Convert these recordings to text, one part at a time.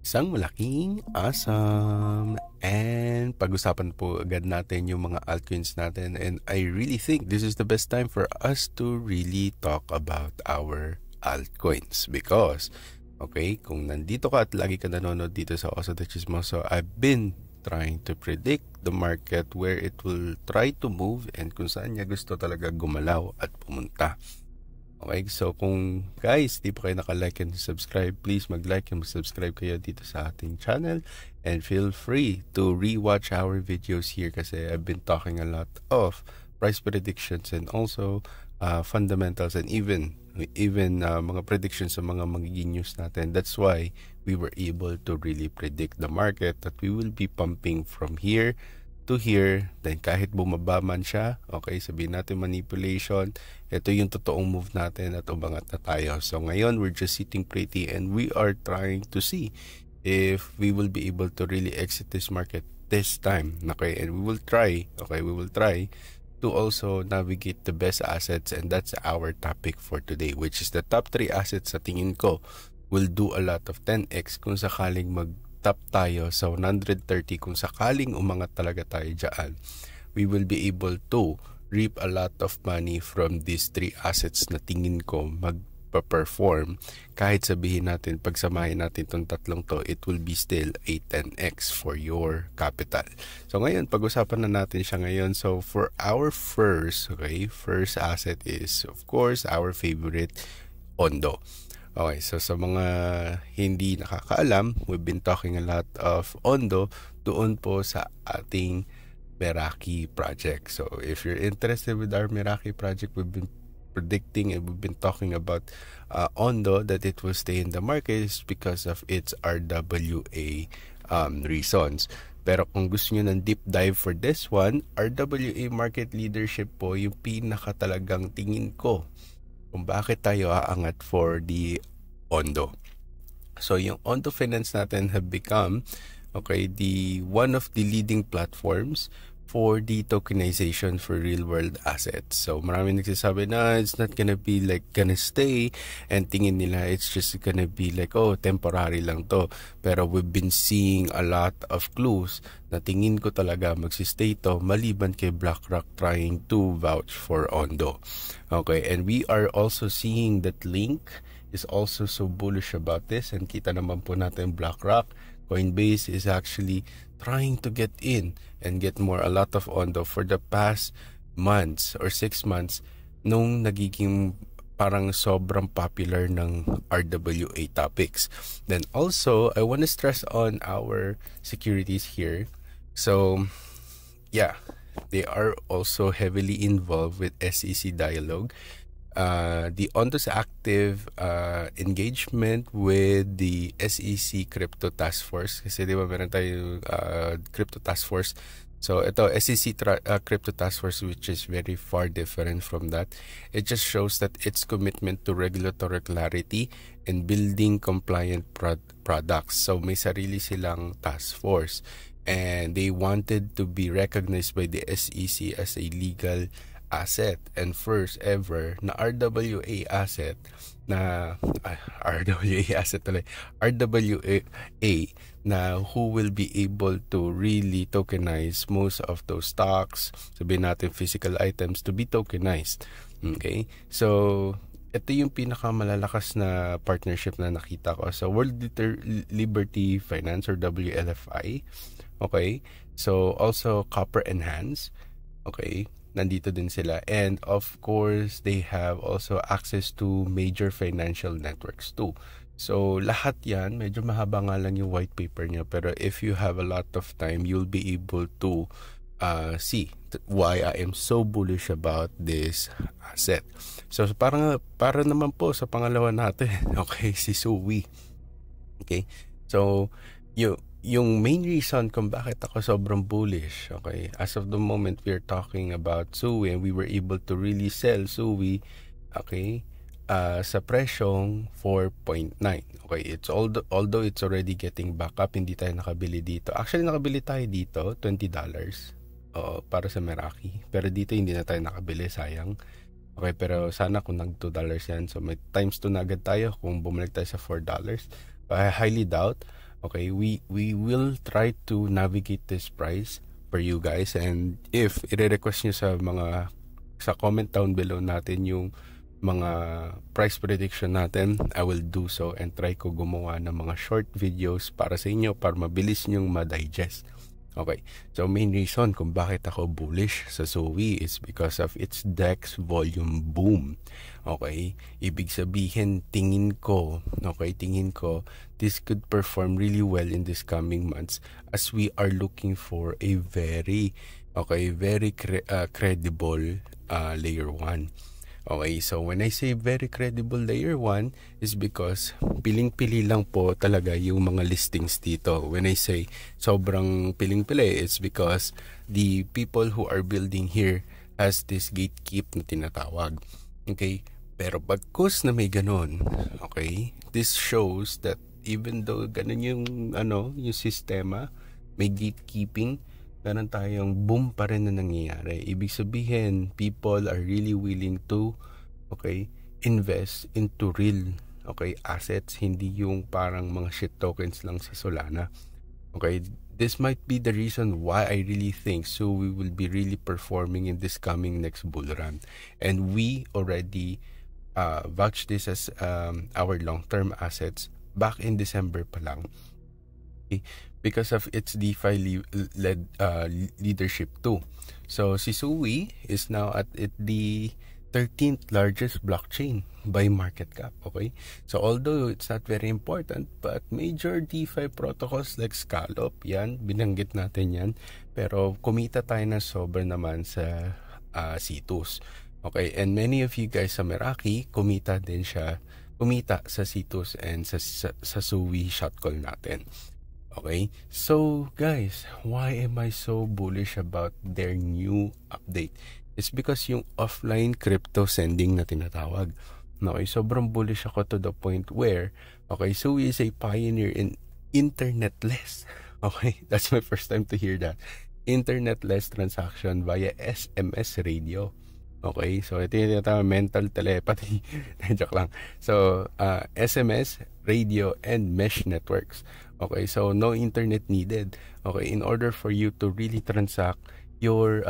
Isang malaking awesome. And pag-usapan po agad natin yung mga altcoins natin. And I really think this is the best time for us to really talk about our altcoins. Because, okay, kung nandito ka at lagi ka nanonood dito sa Oso de Chismoso, I've been trying to predict the market where it will try to move and kung saan niya gusto talaga gumalaw at pumunta. Okay, so kung guys, di pa kayo naka-like and subscribe, please mag-like and subscribe kayo dito sa ating channel. And feel free to rewatch our videos here kasi I've been talking a lot of price predictions and also fundamentals and even mga predictions sa mga magiging news natin. That's why we were able to really predict the market that we will be pumping from here to here, then kahit bumaba man siya, okay, sabihin natin manipulation, ito yung totoong move natin at umangat na tayo. So ngayon, we're just sitting pretty and we are trying to see if we will be able to really exit this market this time, okay, and we will try to also navigate the best assets, and that's our topic for today, which is the top 3 assets sa tingin ko will do a lot of 10x kung sakaling top tayo sa 130. Kung sakaling umangat talaga tayo dyan, we will be able to reap a lot of money from these 3 assets na tingin ko magpa-perform. Kahit sabihin natin, pagsamahin natin itong tatlong to, it will be still a 10x for your capital. So ngayon, pag-usapan na natin siya ngayon. So for our first asset is of course our favorite, Ondo. Okay, so sa mga hindi nakakaalam, we've been talking a lot of Ondo doon po sa ating Meraki project. So if you're interested with our Meraki project, we've been predicting and we've been talking about Ondo that it will stay in the market is because of its RWA reasons. Pero kung gusto nyo ng deep dive for this one, RWA market leadership po yung pinaka talagang tingin ko kung bakit tayo aangat for the Ondo. So yung Ondo Finance natin have become the one of the leading platforms for the tokenization for real world assets. So marami nagsasabi na it's not gonna be like gonna stay, and tingin nila it's just gonna be like temporary lang to. Pero we've been seeing a lot of clues na tingin ko talaga magsistay to maliban kay BlackRock trying to vouch for Ondo. Okay, and we are also seeing that Link is also so bullish about this, and kita naman po natin BlackRock, Coinbase is actually trying to get in and get a lot of Ondo for the past months or 6 months nung nagiging parang sobrang popular ng RWA topics. Then also, I want to stress on our securities here. So, yeah, they are also heavily involved with SEC dialogue. The Ondo's active engagement with the SEC Crypto Task Force, kasi di ba meron tayo Crypto Task Force. So ito, SEC Crypto Task Force, which is very far different from that. It just shows that its commitment to regulatory clarity and building compliant products. So may sarili silang task force, and they wanted to be recognized by the SEC as a legal asset and first ever na RWA asset na who will be able to really tokenize most of those stocks, sabihin natin physical items, to be tokenized. Okay, so ito yung pinakamalalakas na partnership na nakita ko sa World Liberty Finance or WLFI. Okay, so also Copper Enhance, okay, nandito din sila, and of course they have also access to major financial networks too. So lahat yan, medyo mahaba nga lang yung white paper niya, pero if you have a lot of time, you'll be able to see why I am so bullish about this asset. So para naman po sa pangalawa natin, okay, si Suwi. Okay, so yung main reason kung bakit ako sobrang bullish, okay, as of the moment we're talking about Suwi, and we were able to really sell Suwi, okay, sa presyong 4.9. Okay, it's although it's already getting back up, hindi tayo nakabili dito. Actually, nakabili tayo dito, $20 para sa Meraki. Pero dito hindi na tayo nakabili, sayang. Okay, pero sana kung nag $2 yan, so may times 2 na agad tayo kung bumalik tayo sa $4. I highly doubt. Okay, we will try to navigate this price for you guys, and if i-request nyo sa comment down below natin yung mga price prediction natin, I will do so and try ko gumawa ng mga short videos para sa inyo para mabilis nyong ma-digest. Okay, so main reason kung bakit ako bullish sa SOWI is because of its DEX volume boom. Okay, ibig sabihin tingin ko, this could perform really well in this coming months as we are looking for a very credible layer 1. Okay, so when I say very credible layer 1 is because piling-pili lang po talaga yung mga listings dito. When I say sobrang piling-pili, it's because the people who are building here has this gatekeep na tinatawag. Okay, pero bagkus na may ganon, okay, this shows that even though ganon yung yung sistema, may gatekeeping, ganun tayong boom pa rin na nangyayari. Ibig sabihin, people are really willing to invest into real assets, hindi yung parang mga shit tokens lang sa Solana. Okay, this might be the reason why I really think so we will be really performing in this coming next bull run. And we already vouch this as our long-term assets back in December pa lang. Okay? Because of its DeFi led leadership too. So si SOWI is now at the 13th largest blockchain by market cap. Okay, so although it's not very important, but major DeFi protocols like Scallop, yan binanggit natin yan, pero kumita tayo na sobra naman sa Cetus. Okay, and many of you guys sa Meraki kumita sa Cetus and sa SOWI shot call natin. Okay, so guys, why am I so bullish about their new update? It's because yung offline crypto sending na tinatawag. Okay, sobrang bullish ako to the point where, SOWI is a pioneer in internetless. Okay, that's my first time to hear that. Internetless transaction via SMS radio. Okay, so ito yung tinatawag mental telepathy. Joke lang. So, SMS, radio, and mesh networks. Okay, so no internet needed. Okay, in order for you to really transact your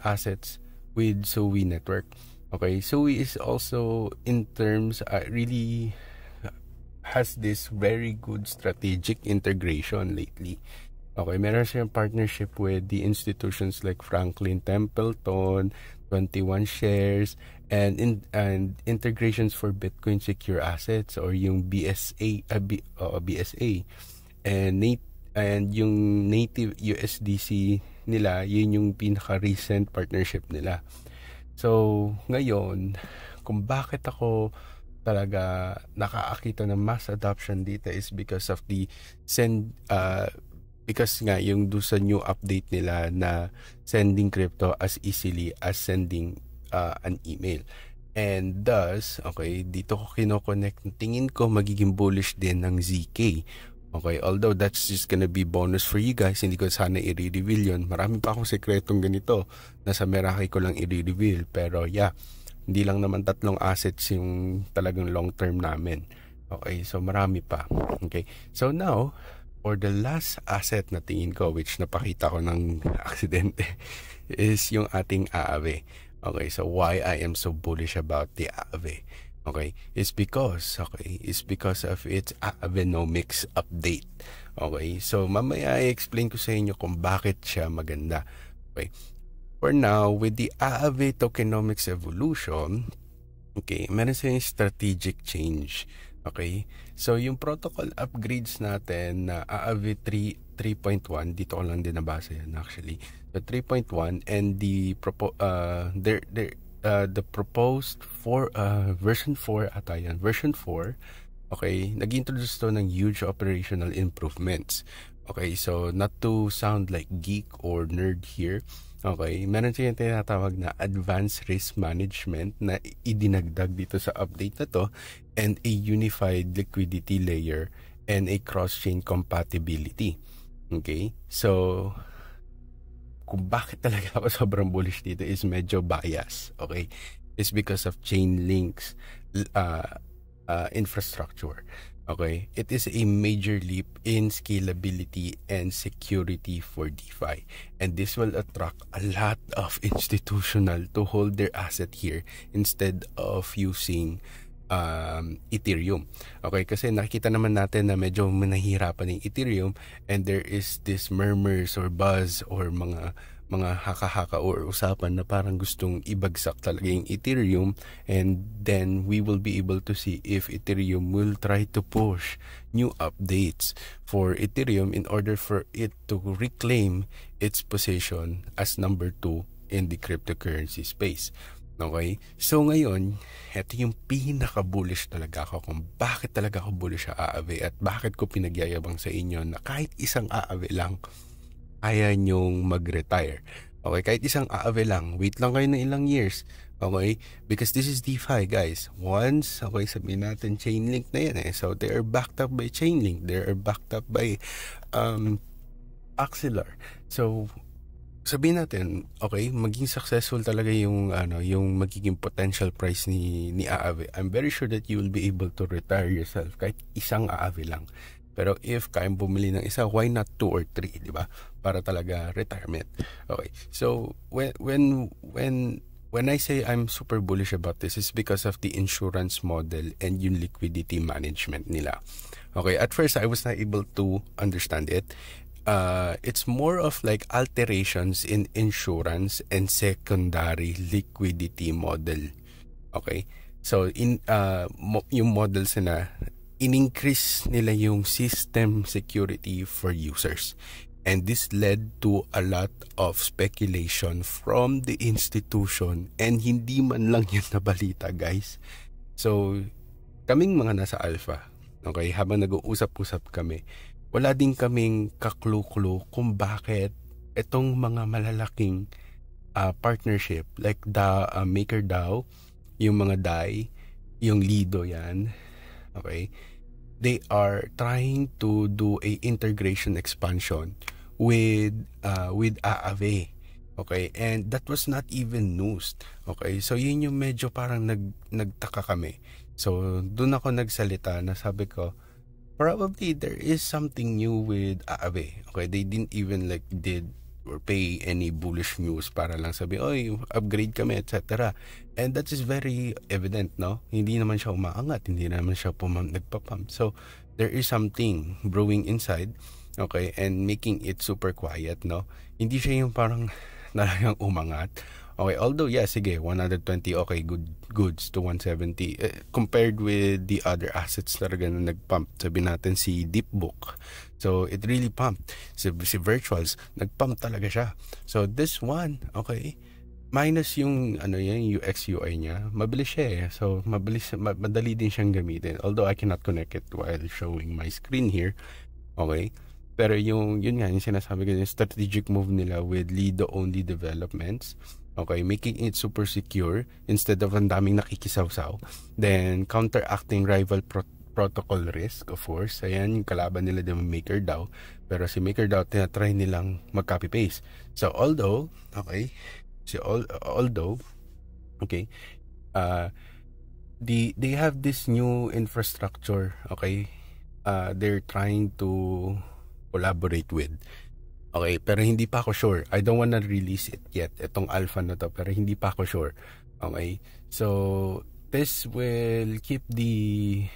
assets with SOWI network. Okay, SOWI is also in terms really has this very good strategic integration lately. Okay, meron siyang partnership with the institutions like Franklin Templeton, 21 Shares, and integrations for Bitcoin secure assets or yung BSA, and yung native USDC nila, yun yung pinaka-recent partnership nila. So, ngayon, kung bakit ako talaga nakaakita ng mass adoption dito is because of the because nga yung do sa new update nila na sending crypto as easily as sending an email. And thus, dito ko kinoconnect. Tingin ko magiging bullish din ng ZK. Okay, although that's just gonna be bonus for you guys, hindi ko sana i-reveal yun. Marami pa akong sekretong ganito. Nasa Meraki ko lang i-reveal. Pero yeah, hindi lang naman 3 assets yung talagang long term namin. Okay, so marami pa. Okay, so now, for the last asset na tingin ko, which napakita ko ng aksidente, is yung ating AAV. Okay, so why I am so bullish about the AAV? Okay, it's because of its Aavanomics update. Okay, so mamaya i-explain ko sa inyo kung bakit siya maganda. Okay, for now, with the AAV tokenomics evolution, meron siyang strategic change. Okay, so yung protocol upgrades natin na AAV 3.1, dito ko lang din nabasa yan actually. So 3.1 and the proposed version 4 ata yan. Version 4, nag-introduce to ng huge operational improvements. Okay, so not to sound like geek or nerd here, meron siyang tinatawag na advanced risk management na idinagdag dito sa update na to, and a unified liquidity layer and a cross-chain compatibility. Okay, so kung bakit talaga ako sobrang bullish dito is medyo bias. Okay, it's because of Chainlink's infrastructure. Okay, it is a major leap in scalability and security for DeFi, and this will attract a lot of institutional to hold their asset here instead of using Ethereum. Okay, kasi nakikita naman natin na medyo nahihirapan yung Ethereum, and there is this murmurs or buzz or mga haka-haka or usapan na parang gustong ibagsak talaga yung Ethereum, and then we will be able to see if Ethereum will try to push new updates for Ethereum in order for it to reclaim its position as number 2 in the cryptocurrency space. Okay? So ngayon, ito yung pinaka-bullish talaga ako kung bakit talaga ako bullish sa AAV at bakit ko pinagyayabang sa inyo na kahit isang AAV lang kaya nyong mag-retire. Okay, kahit isang AAV lang, wait lang kayo ng ilang years. Okay, because this is DeFi, guys. Once, okay, sabihin natin Chainlink na yan so they are backed up by Chainlink, they are backed up by Axelar. So sabihin natin, okay, maging successful talaga yung yung magiging potential price ni AAV. I'm very sure that you will be able to retire yourself kahit isang AAV lang. Pero if kayang bumili ng isa, why not 2 or 3, di ba? Para talaga retirement. Okay. So when I say I'm super bullish about this, is because of the insurance model and yung liquidity management nila. Okay, at first I was not able to understand it. It's more of like alterations in insurance and secondary liquidity model. Okay? So yung models na in-increase nila yung system security for users. And this led to a lot of speculation from the institution, and hindi man lang yun nabalita, guys. So, kaming mga nasa alpha, okay, habang nag-uusap-usap kami, wala din kaming kaklu-klu kung bakit itong mga malalaking partnership like the MakerDAO, yung mga DAI, yung Lido yan, okay, they are trying to do a integration expansion with AAV. Okay, and that was not even news. Okay, so yun yung medyo parang nagtaka kami. So doon ako nagsalita na sabi ko, probably there is something new with AAV. Okay, they didn't even like did or pay any bullish news para lang sabi, oy, upgrade kami, etc. And that is very evident, no? Hindi naman siya umaangat, hindi naman siya nagpapump. So, there is something brewing inside, okay, and making it super quiet, no? Hindi siya yung parang nalagang umangat. Okay, although, yeah, sige, 120, okay, goods to 170. Compared with the other assets talaga na nagpump, sabi natin si Deepbook. So, it really pumped. Si Virtuals, nagpump talaga siya. So, this one, okay, minus yung, yung UX UI niya, mabilis siya eh. So, madali din siyang gamitin. Although, I cannot connect it while showing my screen here. Okay? Pero yun nga, yung sinasabi ko, yung strategic move nila with Lido-only developments, okay, making it super secure instead of ang daming nakikisawsaw. Then, counteracting rival protocol risk, of course. Ayan, yung kalaban nila din MakerDAO. Pero si MakerDAO, tinatry nilang mag-copy-paste. So, although, okay, they have this new infrastructure, okay, they're trying to collaborate with. Okay, pero hindi pa ako sure. I don't wanna release it yet, itong alpha na to, pero hindi pa ako sure. Okay, so this will keep the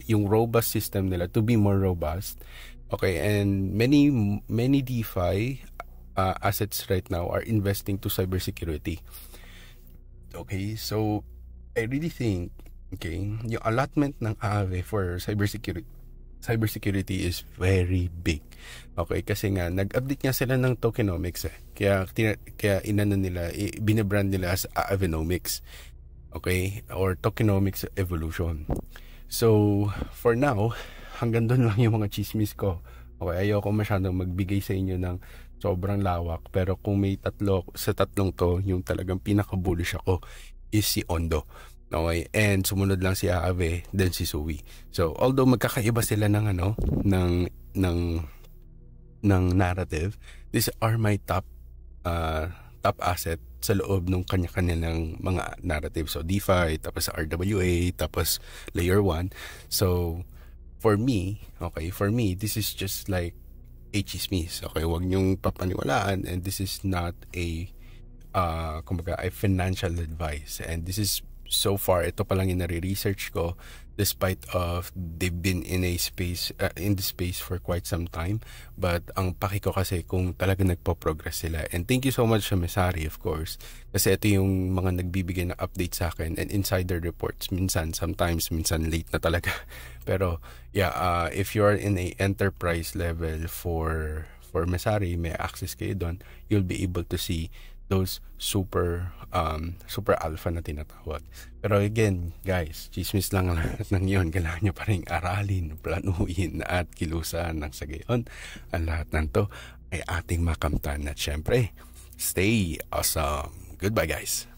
yung robust system nila to be more robust. Okay, and many DeFi assets right now are investing to cybersecurity. Okay, so I really think, okay, yung allotment ng AAV for cybersecurity is very big. Okay, kasi nga nag-update nga sila ng tokenomics eh. Kaya binibrand nila as Avenomics. Okay, or tokenomics evolution. So, for now, hanggang doon lang yung mga chismis ko. Okay, ayoko masyadong magbigay sa inyo ng sobrang lawak, pero kung may tatlong to, yung talagang pinaka-bullish ako is si Ondo. Okay, and sumunod lang si Aave, then si Sui. So, although magkakaiba sila ng ng narrative, these are my top top asset sa loob ng kanya-kanilang mga narrative. So, DeFi, tapos RWA, tapos Layer 1. So, for me, this is just like a chismis. Okay, huwag niyong papaniwalaan, and this is not a kumbaga, ay financial advice. And this is, so far, ito pa lang yung nare-research ko, despite of they've been in a space, in the space for quite some time. But ang paki ko kasi kung talaga nagpo-progress sila. And thank you so much sa Messari, of course. Kasi ito yung mga nagbibigay ng update sa akin and insider reports. Minsan late na talaga. Pero, yeah, if you are in a enterprise level for Messari, may access kayo doon, you'll be able to see those super alpha na tinatawag. Pero again, guys, chismis lang lahat ng yun. Kailangan nyo pa rin aralin, planuin at kilusan ng sa gayon. Ang lahat ng to ay ating makamtan at syempre, stay awesome. Goodbye, guys.